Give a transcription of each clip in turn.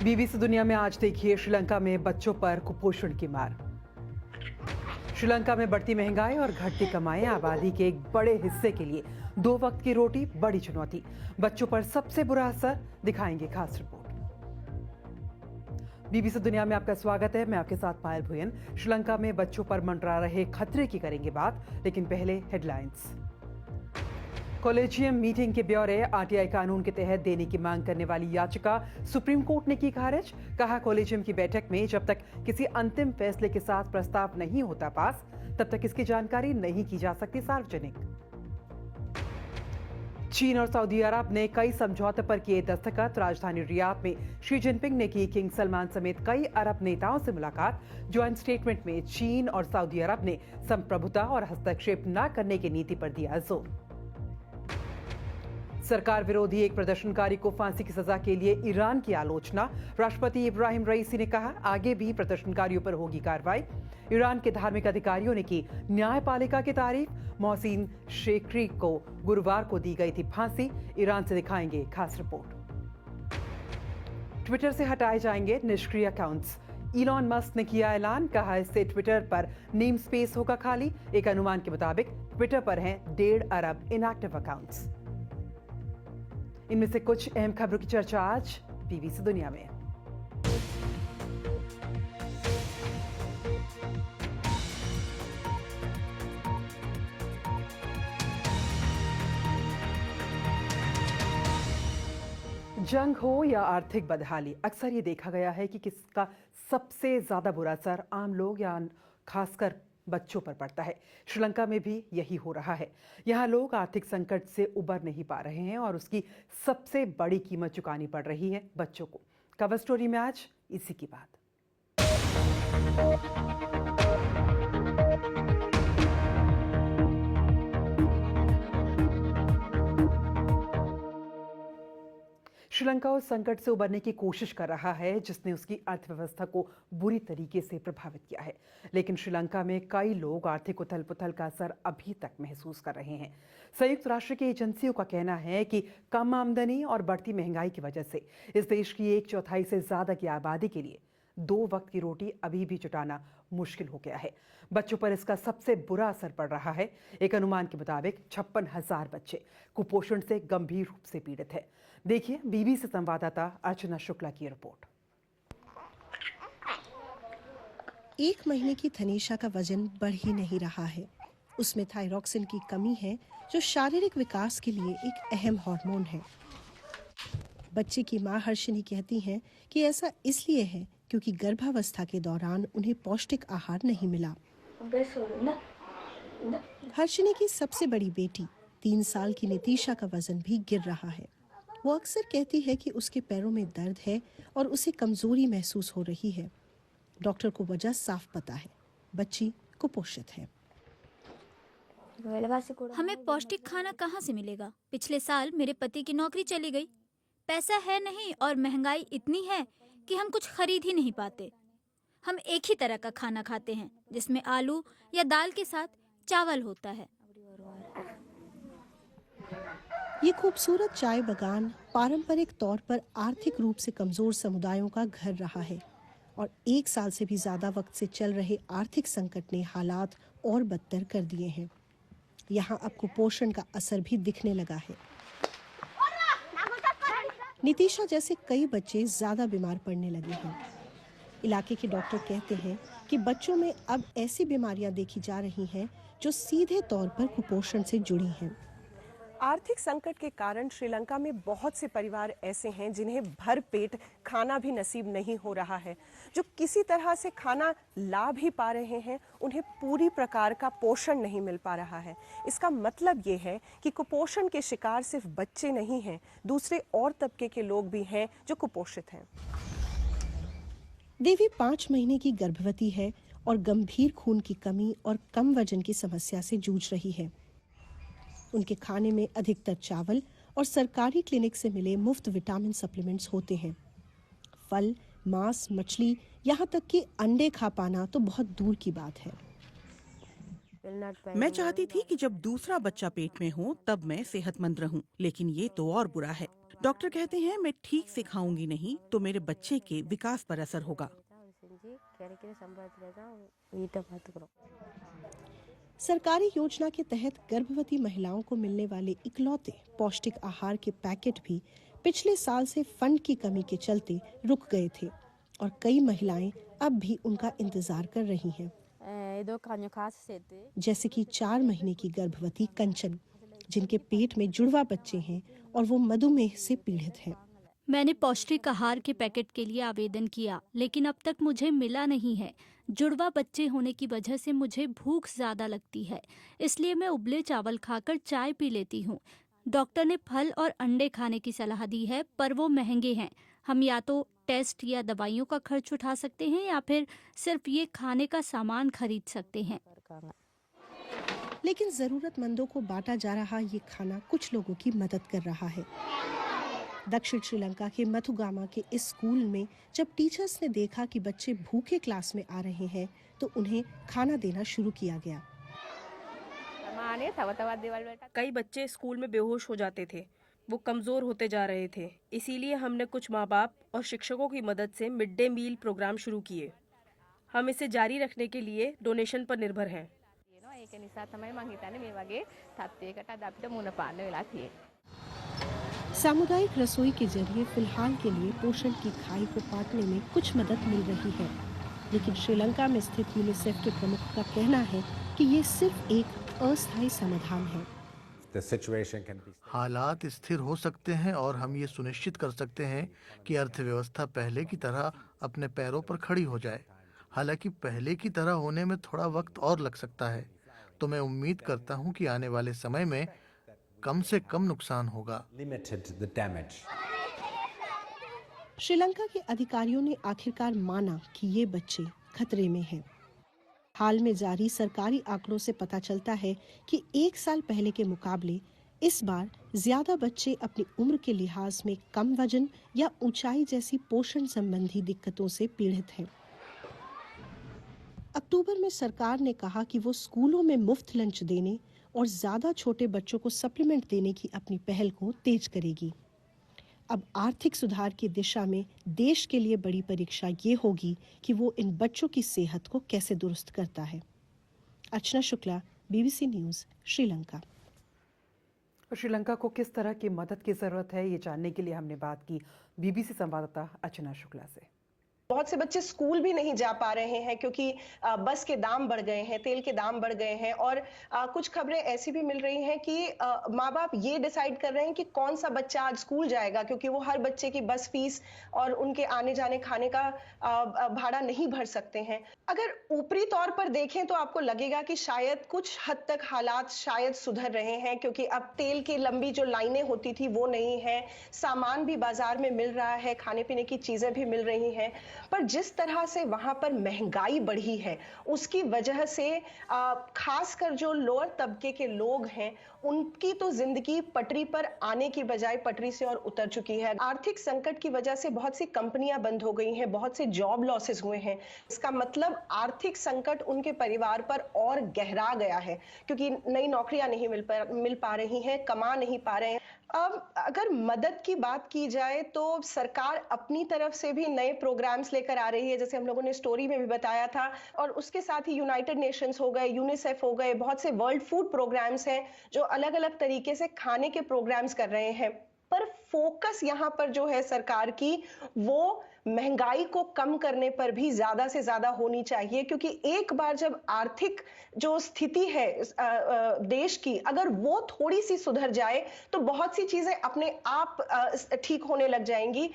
BBC दुनिया में आज देखिए श्रीलंका में बच्चों पर कुपोषण की मार। श्रीलंका में बढ़ती महंगाई और घटती कमाई आबादी के एक बड़े हिस्से के लिए 2 वक्त की रोटी बड़ी चुनौती। बच्चों पर सबसे बुरा असर, दिखाएंगे खास रिपोर्ट। बीबीसी दुनिया में आपका स्वागत है। मैं आपके साथ पायल भुयन। श्रीलंका में बच्चों पर मंडरा रहे खतरे की करेंगे बात, लेकिन पहले हेडलाइंस। कॉलेजियम मीटिंग के ब्यौरे आरटीआई कानून के तहत देने की मांग करने वाली याचिका सुप्रीम कोर्ट ने की खारिज। कहा, कॉलेजियम की बैठक में जब तक किसी अंतिम फैसले के साथ प्रस्ताव नहीं होता पास, तब तक इसकी जानकारी नहीं की जा सकती सार्वजनिक। चीन और सऊदी अरब ने कई समझौते पर किए दस्तखत। राजधानी रियाद में शी जिनपिंग ने की किंग सलमान समेत कई अरब नेताओं से मुलाकात। ज्वाइंट स्टेटमेंट में चीन और सऊदी अरब ने संप्रभुता और हस्तक्षेप न करने की नीति पर दिया जोर। सरकार विरोधी एक प्रदर्शनकारी को फांसी की सजा के लिए ईरान की आलोचना। राष्ट्रपति इब्राहिम रईसी ने कहा, आगे भी प्रदर्शनकारियों पर होगी कार्रवाई। ईरान के धार्मिक अधिकारियों ने की न्यायपालिका की तारीफ। मोहसिन शेखरी को गुरुवार को दी गई थी फांसी। ईरान से दिखाएंगे खास रिपोर्ट। ट्विटर से हटाए जाएंगे निष्क्रिय अकाउंट्स। इलॉन मस्क ने किया ऐलान। कहा, इससे ट्विटर पर नेम स्पेस होगा खाली। एक अनुमान के मुताबिक ट्विटर पर हैं 1.5 अरब इनएक्टिव अकाउंट्स। इनमें से कुछ अहम खबरों की चर्चा आज बीबीसी दुनिया में। जंग हो या आर्थिक बदहाली, अक्सर ये देखा गया है कि किसका सबसे ज्यादा बुरा असर आम लोग या खासकर बच्चों पर पड़ता है। श्रीलंका में भी यही हो रहा है। यहाँ लोग आर्थिक संकट से उबर नहीं पा रहे हैं और उसकी सबसे बड़ी कीमत चुकानी पड़ रही है बच्चों को। कवर स्टोरी में आज इसी की बात। श्रीलंका उस संकट से उबरने की कोशिश कर रहा है जिसने उसकी अर्थव्यवस्था को बुरी तरीके से प्रभावित किया है। लेकिन श्रीलंका में कई लोग आर्थिक उथल-पुथल का असर अभी तक महसूस कर रहे हैं। संयुक्त राष्ट्र की एजेंसियों का कहना है कि कम आमदनी और बढ़ती महंगाई की वजह से इस देश की 1/4 से ज्यादा की आबादी के लिए 2 वक्त की रोटी अभी भी जुटाना मुश्किल हो गया है। बच्चों पर इसका सबसे बुरा असर पड़ रहा है। एक अनुमान के मुताबिक 56,000 बच्चे कुपोषण से गंभीर रूप से पीड़ित हैं। देखिए बीबीसी संवाददाता अर्चना शुक्ला की रिपोर्ट। 1 महीने की थनीशा का वजन बढ़ ही नहीं रहा है। उसमें थायरॉक्सिन की कमी है, जो शारीरिक विकास के लिए एक अहम हार्मोन है। बच्चे की मां हर्षिनी कहती हैं कि ऐसा इसलिए है क्योंकि गर्भावस्था के दौरान उन्हें पौष्टिक आहार नहीं मिला। हर्षिनी की सबसे बड़ी बेटी 3 साल की नितीशा का वजन भी गिर रहा है। वो अक्सर कहती है कि उसके पैरों में दर्द है और उसे कमजोरी महसूस हो रही है। डॉक्टर को वजह साफ पता है, बच्ची कुपोषित है। हमें पौष्टिक खाना कहाँ से मिलेगा? पिछले साल मेरे पति की नौकरी चली गई। पैसा है नहीं और महंगाई इतनी है कि हम कुछ खरीद ही नहीं पाते। हम एक ही तरह का खाना खाते हैं जिसमें आलू या दाल के साथ चावल होता है। ये खूबसूरत चाय बगान पारंपरिक तौर पर आर्थिक रूप से कमजोर समुदायों का घर रहा है और 1 साल से भी ज्यादा वक्त से चल रहे आर्थिक संकट ने हालात और बदतर कर दिए हैं। यहाँ अब कुपोषण का असर भी दिखने लगा है। नितीशा जैसे कई बच्चे ज्यादा बीमार पड़ने लगे हैं। इलाके के डॉक्टर कहते हैं कि बच्चों में अब ऐसी बीमारियां देखी जा रही हैं जो सीधे तौर पर कुपोषण से जुड़ी हैं। आर्थिक संकट के कारण श्रीलंका में बहुत से परिवार ऐसे हैं जिन्हें भर पेट खाना भी नसीब नहीं हो रहा है। जो किसी तरह से खाना ला भी पा रहे हैं, उन्हें पूरी प्रकार का पोषण नहीं मिल पा रहा है। इसका मतलब ये है कि कुपोषण के शिकार सिर्फ बच्चे नहीं हैं, दूसरे और तबके के लोग भी हैं जो कुपोषित हैं। देवी 5 महीने की गर्भवती है और गंभीर खून की कमी और कम वजन की समस्या से जूझ रही है। उनके खाने में अधिकतर चावल और सरकारी क्लिनिक से मिले मुफ्त विटामिन सप्लीमेंट्स होते हैं। फल, मांस, मछली, यहाँ तक कि अंडे खा पाना तो बहुत दूर की बात है। मैं चाहती थी कि जब दूसरा बच्चा पेट में हो तब मैं सेहतमंद रहूं, लेकिन ये तो और बुरा है। डॉक्टर कहते हैं मैं ठीक से खाऊंगी नहीं तो मेरे बच्चे के विकास पर असर होगा। सरकारी योजना के तहत गर्भवती महिलाओं को मिलने वाले इकलौते पौष्टिक आहार के पैकेट भी पिछले साल से फंड की कमी के चलते रुक गए थे और कई महिलाएं अब भी उनका इंतजार कर रही हैं। जैसे कि 4 महीने की गर्भवती कंचन, जिनके पेट में जुड़वा बच्चे हैं और वो मधुमेह से पीड़ित हैं। मैंने पौष्टिक आहार के पैकेट के लिए आवेदन किया, लेकिन अब तक मुझे मिला नहीं है। जुड़वा बच्चे होने की वजह से मुझे भूख ज़्यादा लगती है, इसलिए मैं उबले चावल खाकर चाय पी लेती हूँ। डॉक्टर ने फल और अंडे खाने की सलाह दी है, पर वो महंगे हैं। हम या तो टेस्ट या दवाइयों का खर्च उठा सकते हैं या फिर सिर्फ ये खाने का सामान खरीद सकते हैं। लेकिन जरूरतमंदों को बांटा जा रहा ये खाना कुछ लोगों की मदद कर रहा है। दक्षिण श्रीलंका के मथुगामा के इस स्कूल में जब टीचर्स ने देखा कि बच्चे भूखे क्लास में आ रहे हैं तो उन्हें खाना देना शुरू किया गया। कई बच्चे स्कूल में बेहोश हो जाते थे, वो कमज़ोर होते जा रहे थे। इसीलिए हमने कुछ माँ बाप और शिक्षकों की मदद से मिड डे मील प्रोग्राम शुरू किए। हम इसे जारी रखने के लिए डोनेशन पर निर्भर हैं। सामुदायिक रसोई के जरिए फिलहाल के लिए पोषण की खाई को पाटने में कुछ मदद मिल रही है, लेकिन श्रीलंका में स्थित यूनिसेफ के प्रमुख का कहना है कि ये सिर्फ एक अस्थायी समाधान है। हालात स्थिर हो सकते हैं और हम ये सुनिश्चित कर सकते हैं कि अर्थव्यवस्था पहले की तरह अपने पैरों पर खड़ी हो जाए। हालांकि पहले की तरह होने में थोड़ा वक्त और लग सकता है, तो मैं उम्मीद करता हूं कि आने वाले समय में कम से कम नुकसान होगा। श्रीलंका के अधिकारियों ने आखिरकार माना कि ये बच्चे खतरे में हैं। हाल में जारी सरकारी आंकड़ों से पता चलता है कि 1 साल पहले के मुकाबले इस बार ज्यादा बच्चे अपनी उम्र के लिहाज में कम वजन या ऊंचाई जैसी पोषण संबंधी दिक्कतों से पीड़ित हैं। अक्टूबर में सरकार ने कहा कि वो स्कूलों में मुफ्त लंच देने और ज्यादा छोटे बच्चों को सप्लीमेंट देने की अपनी पहल को तेज करेगी। अब आर्थिक सुधार की दिशा में देश के लिए बड़ी परीक्षा ये होगी कि वो इन बच्चों की सेहत को कैसे दुरुस्त करता है। अर्चना शुक्ला, BBC न्यूज़, श्रीलंका। श्रीलंका को किस तरह की मदद की जरूरत है, ये जानने के लिए हमने बात की BBC संवाददाता अर्चना शुक्ला से। बहुत से बच्चे स्कूल भी नहीं जा पा रहे हैं क्योंकि बस के दाम बढ़ गए हैं, तेल के दाम बढ़ गए हैं और कुछ खबरें ऐसी भी मिल रही हैं कि माँ बाप ये डिसाइड कर रहे हैं कि कौन सा बच्चा आज स्कूल जाएगा, क्योंकि वो हर बच्चे की बस फीस और उनके आने जाने खाने का भाड़ा नहीं भर सकते हैं। अगर ऊपरी तौर पर देखें तो आपको लगेगा कि शायद कुछ हद तक हालात शायद सुधर रहे हैं, क्योंकि अब तेल की लंबी जो लाइनें होती थी वो नहीं है, सामान भी बाजार में मिल रहा है, खाने पीने की चीजें भी मिल रही हैं। पर जिस तरह से वहां पर महंगाई बढ़ी है उसकी वजह से खासकर जो लोअर तबके के लोग हैं उनकी तो जिंदगी पटरी पर आने की बजाय पटरी से और उतर चुकी है। आर्थिक संकट की वजह से बहुत सी कंपनियां बंद हो गई हैं, बहुत से जॉब लॉसेस हुए हैं। इसका मतलब आर्थिक संकट उनके परिवार पर और गहरा गया है, क्योंकि नई नौकरियां नहीं मिल पा रही हैं, कमा नहीं पा रहे हैं। अब अगर मदद की बात की जाए तो सरकार अपनी तरफ से भी नए प्रोग्राम्स लेकर आ रही है, जैसे हम लोगों ने स्टोरी में भी बताया था, और उसके साथ ही यूनाइटेड नेशंस हो गए, यूनिसेफ हो गए, बहुत से वर्ल्ड फूड प्रोग्राम्स हैं जो अलग अलग तरीके से खाने के प्रोग्राम्स कर रहे हैं। पर फोकस यहाँ पर जो है सरकार की वो महंगाई को कम करने पर भी ज्यादा से ज्यादा होनी चाहिए, क्योंकि एक बार जब आर्थिक जो स्थिति है देश की अगर वो थोड़ी सी सुधर जाए तो बहुत सी चीजें अपने आप ठीक होने लग जाएंगी।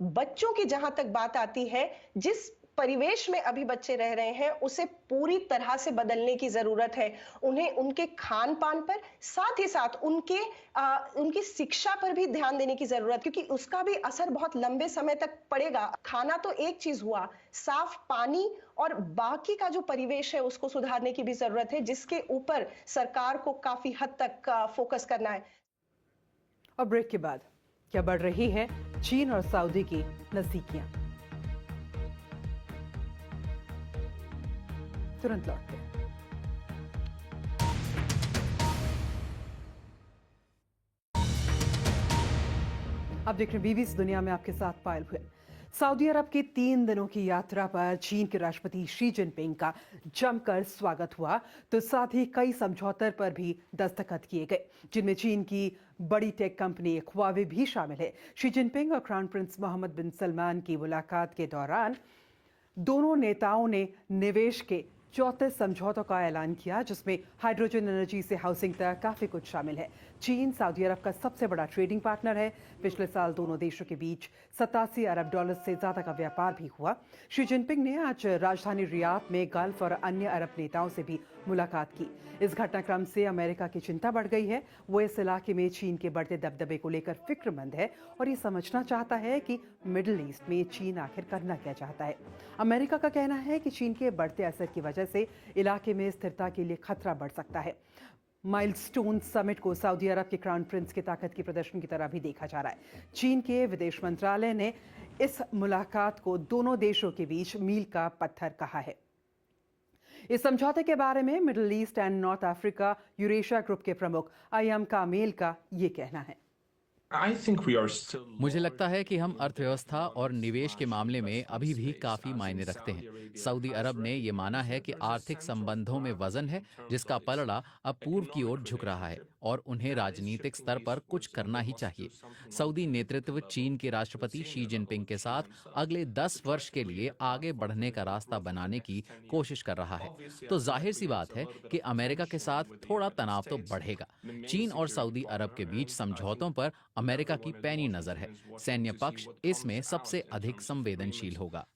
बच्चों की जहां तक बात आती है, जिस परिवेश में अभी बच्चे रह रहे हैं उसे पूरी तरह से बदलने की जरूरत है। उन्हें उनके खान पान पर, साथ ही साथ उनकी शिक्षा पर भी ध्यान देने की जरूरत, क्योंकि उसका भी असर बहुत लंबे समय तक पड़ेगा। खाना तो एक चीज हुआ, साफ पानी और बाकी का जो परिवेश है उसको सुधारने की भी जरूरत है, जिसके ऊपर सरकार को काफी हद तक फोकस करना है। और ब्रेक के बाद क्या बढ़ रही है चीन और सऊदी की नजदीकियां? तुरंत लौटते हैं। अब देख रहे हैं बीबीसी दुनिया में आपके साथ पायल हुए। सऊदी अरब की 3 दिनों की यात्रा पर चीन के राष्ट्रपति शी जिनपिंग का जमकर स्वागत हुआ, तो साथ ही कई समझौते पर भी दस्तखत किए गए, जिनमें चीन की बड़ी टेक कंपनी ह्वावे भी शामिल है। शी जिनपिंग और क्राउन प्रिंस मोहम्मद बिन सलमान की मुलाकात के दौरान दोनों नेताओं ने निवेश के 34 समझौतों का ऐलान किया, जिसमें हाइड्रोजन एनर्जी से हाउसिंग तक काफी कुछ शामिल है। चीन सऊदी अरब का सबसे बड़ा ट्रेडिंग पार्टनर है। पिछले साल दोनों देशों के बीच 87 अरब डॉलर से ज्यादा का व्यापार भी हुआ। शी जिनपिंग ने आज राजधानी रियाद में गल्फ और अन्य अरब नेताओं से भी मुलाकात की। इस घटनाक्रम से अमेरिका की चिंता बढ़ गई है। वो इस इलाके में चीन के बढ़ते दबदबे को लेकर फिक्रमंद है और ये समझना चाहता है कि मिडिल ईस्ट में चीन आखिर करना क्या चाहता है। अमेरिका का कहना है कि चीन के बढ़ते असर की वजह से इलाके में स्थिरता के लिए खतरा बढ़ सकता है। माइलस्टोन समिट को सऊदी अरब के क्राउन प्रिंस की ताकत के प्रदर्शन की तरह भी देखा जा रहा है। चीन के विदेश मंत्रालय ने इस मुलाकात को दोनों देशों के बीच मील का पत्थर कहा है। इस समझौते के बारे में middle east and north Africa Eurasia group के प्रमुख अयम कामेल का ये कहना है। मुझे लगता है कि हम अर्थव्यवस्था और निवेश के मामले में अभी भी काफी मायने रखते हैं। सऊदी अरब ने ये माना है कि आर्थिक संबंधों में वजन है, जिसका पलड़ा अब पूर्व की ओर झुक रहा है और उन्हें राजनीतिक स्तर पर कुछ करना ही चाहिए। सऊदी नेतृत्व चीन के राष्ट्रपति शी जिनपिंग के साथ अगले 10 वर्ष के लिए आगे बढ़ने का रास्ता बनाने की कोशिश कर रहा है, तो जाहिर सी बात है कि अमेरिका के साथ थोड़ा तनाव तो बढ़ेगा। चीन और सऊदी अरब के बीच समझौतों पर अमेरिका की पैनी नजर है। सैन्य पक्ष इसमें सबसे अधिक संवेदनशील होगा।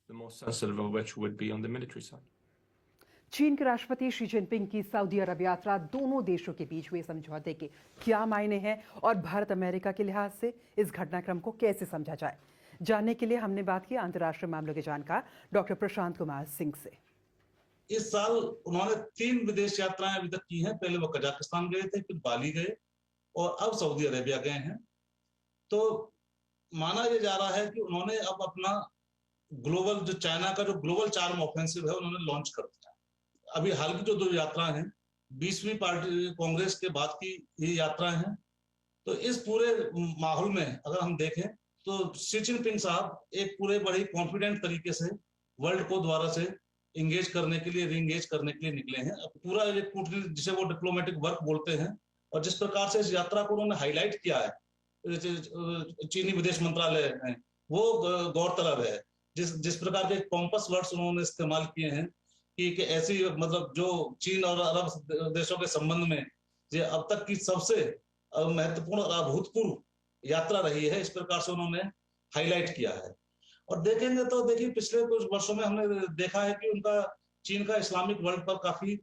चीन के राष्ट्रपति शी जिनपिंग की सऊदी अरब यात्रा दोनों देशों के बीच हुए समझौते के क्या मायने हैं और भारत अमेरिका के लिहाज से इस घटनाक्रम को कैसे समझा जाए, जानने के लिए हमने बात की अंतर्राष्ट्रीय मामलों के जानकार डॉक्टर प्रशांत कुमार सिंह से। इस साल उन्होंने 3 विदेश यात्राएं अभी तक की हैं। पहले वो कजाकिस्तान गए थे, फिर बाली गए और अब सऊदी अरेबिया गए हैं। तो माना यह जा रहा है कि उन्होंने अब अपना ग्लोबल जो चाइना का जो ग्लोबल चार्म ऑफेंसिव है उन्होंने लॉन्च कर दिया। अभी हाल की जो 2 यात्राएं हैं 20वीं पार्टी कांग्रेस के बाद की ये यात्राएं हैं। तो इस पूरे माहौल में अगर हम देखें तो शी जिनपिंग साहब एक पूरे बड़े कॉन्फिडेंट तरीके से वर्ल्ड को दोबारा से इंगेज करने के लिए, री इंगेज करने के लिए निकले हैं। पूरा एक कूटनीति जिसे वो डिप्लोमेटिक वर्क बोलते हैं, और जिस प्रकार से इस यात्रा को उन्होंने हाईलाइट किया है चीनी विदेश मंत्रालय ने, वो गौरतलब है। जिस प्रकार के पॉम्पस वर्ड्स उन्होंने इस्तेमाल किए हैं कि ऐसी मतलब जो चीन और अरब देशों के संबंध में ये अब तक की सबसे महत्वपूर्ण और अभूतपूर्व यात्रा रही है, इस प्रकार से उन्होंने हाईलाइट किया है। और देखेंगे तो देखिए पिछले कुछ वर्षों में हमने देखा है कि उनका चीन का इस्लामिक वर्ल्ड पर काफी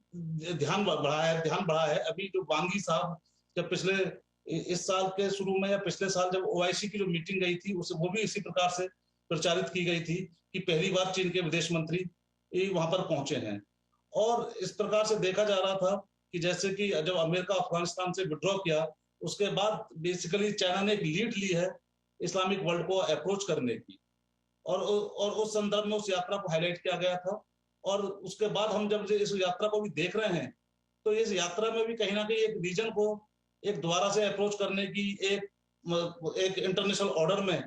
ध्यान बढ़ा है। अभी जो वांगी साहब जब पिछले इस साल के शुरू में या पिछले साल जब ओआईसी की जो मीटिंग गई थी उसे वो भी इसी प्रकार से प्रचारित की गई थी कि पहली बार चीन के विदेश मंत्री वहां पर पहुंचे हैं। और इस प्रकार से देखा जा रहा था कि जैसे कि जब अमेरिका अफगानिस्तान से विड्रॉ किया उसके बाद बेसिकली चाइना ने एक लीड ली है इस्लामिक वर्ल्ड को अप्रोच करने की, और उस संदर्भ में उस यात्रा को हाईलाइट किया गया था। और उसके बाद हम जब इस यात्रा को भी देख रहे हैं तो इस यात्रा में भी कहीं ना कहीं एक रीजन को एक दोबारा से अप्रोच करने की, एक इंटरनेशनल ऑर्डर में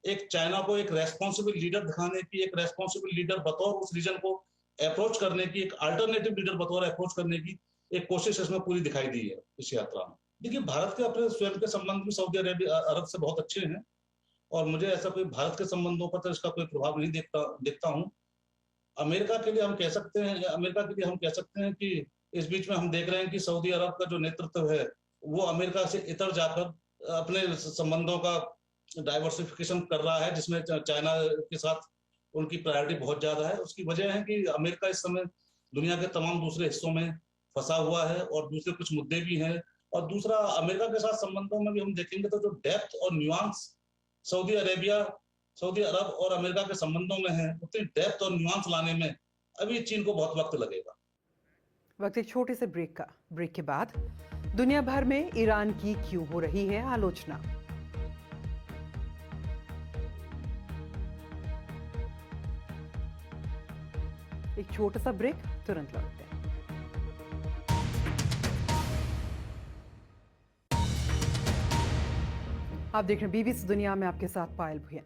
एक चाइना को एक रेस्पॉन्सिबल लीडर दिखाने की, एक रेस्पॉन्सिबल लीडर बतौर उस रीजन को अप्रोच करने की, एक अल्टरनेटिव लीडर बतौर अप्रोच करने की एक कोशिश इसमें पूरी दिखाई दी है इस यात्रा में। देखिए भारत के अपने स्वयं के संबंध भी सऊदी अरब से बहुत अच्छे हैं और मुझे ऐसा कोई भारत के संबंधों पर तो इसका कोई प्रभाव नहीं देखता हूँ। अमेरिका के लिए हम कह सकते हैं कि इस बीच में हम देख रहे हैं कि सऊदी अरब का जो नेतृत्व है वो अमेरिका से इतर जाकर अपने संबंधों का डाइवर्सिफिकेशन कर रहा है, जिसमें चाइना के साथ उनकी प्रायोरिटी बहुत ज्यादा है। उसकी वजह है कि अमेरिका इस समय दुनिया के तमाम दूसरे हिस्सों में फंसा हुआ है और दूसरे कुछ मुद्दे भी हैं। और दूसरा अमेरिका के साथ संबंधों में भी हम देखेंगे तो जो डेप्थ और न्यूआंस सऊदी अरब और अमेरिका के संबंधों में है, उतनी डेप्थ और न्यूआंस लाने में अभी चीन को बहुत वक्त लगेगा। वक्त एक छोटे से ब्रेक के बाद दुनिया भर में ईरान की क्यों हो रही है आलोचना। एक छोटा सा ब्रेक, तुरंत लौटते हैं। आप देख रहे हैं बीबीसी दुनिया में, आपके साथ पायल भुयन।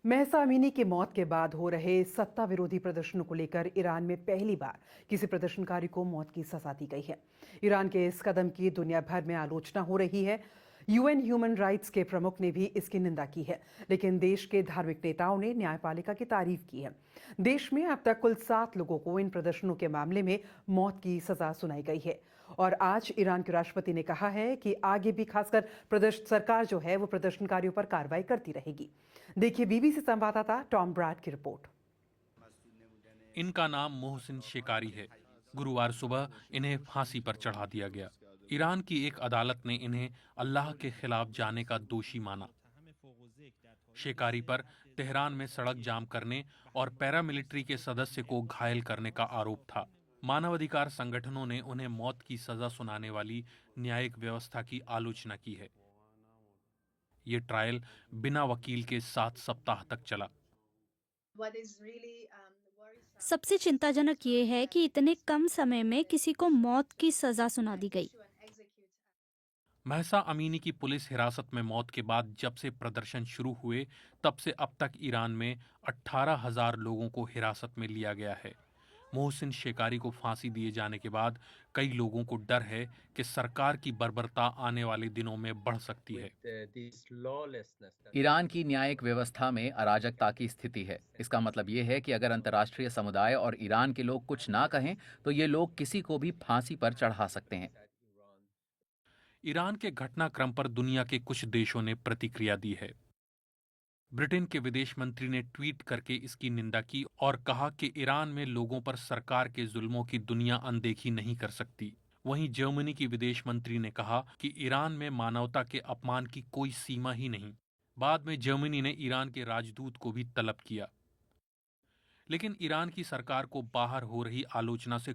महसा अमीनी की मौत के बाद हो रहे सत्ता विरोधी प्रदर्शनों को लेकर ईरान में पहली बार किसी प्रदर्शनकारी को मौत की सजा दी गई है। ईरान के इस कदम की दुनिया भर में आलोचना हो रही है। यूएन ह्यूमन राइट्स के प्रमुख ने भी इसकी निंदा की है, लेकिन देश के धार्मिक नेताओं ने न्यायपालिका की तारीफ की है। देश में अब तक कुल 7 लोगों को इन प्रदर्शनों के मामले में मौत की सजा सुनाई गई है और आज ईरान के राष्ट्रपति ने कहा है कि आगे भी खासकर सरकार जो है वो प्रदर्शनकारियों पर कार्रवाई करती रहेगी। देखिए बीबीसी संवाददाता टॉम ब्रैड की रिपोर्ट। इनका नाम मोहसिन शेकारी है। गुरुवार सुबह इन्हें फांसी पर चढ़ा दिया गया। ईरान की एक अदालत ने इन्हें अल्लाह के खिलाफ जाने का दोषी माना। शेकारी पर तेहरान में सड़क जाम करने और पैरामिलिट्री के सदस्य को घायल करने का आरोप था। मानवाधिकार संगठनों ने उन्हें मौत की सजा सुनाने वाली न्यायिक व्यवस्था की आलोचना की है। ये ट्रायल बिना वकील के 7 सप्ताह तक चला। सबसे चिंताजनक ये है कि इतने कम समय में किसी को मौत की सजा सुना दी गई। महसा अमीनी की पुलिस हिरासत में मौत के बाद जब से प्रदर्शन शुरू हुए तब से अब तक ईरान में 18,000 लोगों को हिरासत में लिया गया है। मोहसिन शेकारी को फांसी दिए जाने के बाद कई लोगों को डर है कि सरकार की बर्बरता आने वाले दिनों में बढ़ सकती है। ईरान की न्यायिक व्यवस्था में अराजकता की स्थिति है। इसका मतलब ये है कि अगर अंतर्राष्ट्रीय समुदाय और ईरान के लोग कुछ ना कहें तो ये लोग किसी को भी फांसी पर चढ़ा सकते हैं। ईरान के घटनाक्रम पर दुनिया के कुछ देशों ने प्रतिक्रिया दी है। ब्रिटेन के विदेश मंत्री ने ट्वीट करके इसकी निंदा की और कहा कि ईरान में लोगों पर सरकार के जुल्मों की दुनिया अनदेखी नहीं कर सकती। वहीं जर्मनी की विदेश मंत्री ने कहा कि ईरान में मानवता के अपमान की कोई सीमा ही नहीं। बाद में जर्मनी ने ईरान के राजदूत को भी तलब किया। लेकिन ईरान की सरकार को बाहर हो रही आलोचना से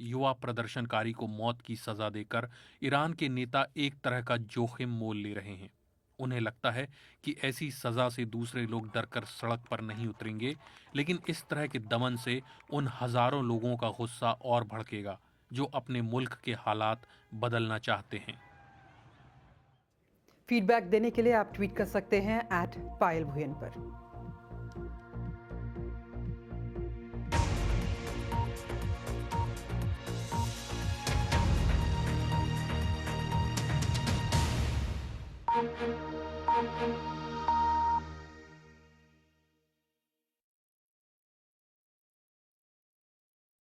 युवा प्रदर्शनकारी को मौत की सजा देकर ईरान के नेता एक तरह का जोखिम मोल ले रहे हैं। उन्हें लगता है कि ऐसी सजा से दूसरे लोग डरकर सड़क पर नहीं उतरेंगे, लेकिन इस तरह के दमन से उन हजारों लोगों का गुस्सा और भड़केगा जो अपने मुल्क के हालात बदलना चाहते हैं। फीडबैक देने के लिए आप ट्वीट कर सकते हैं @पायल भुयन पर।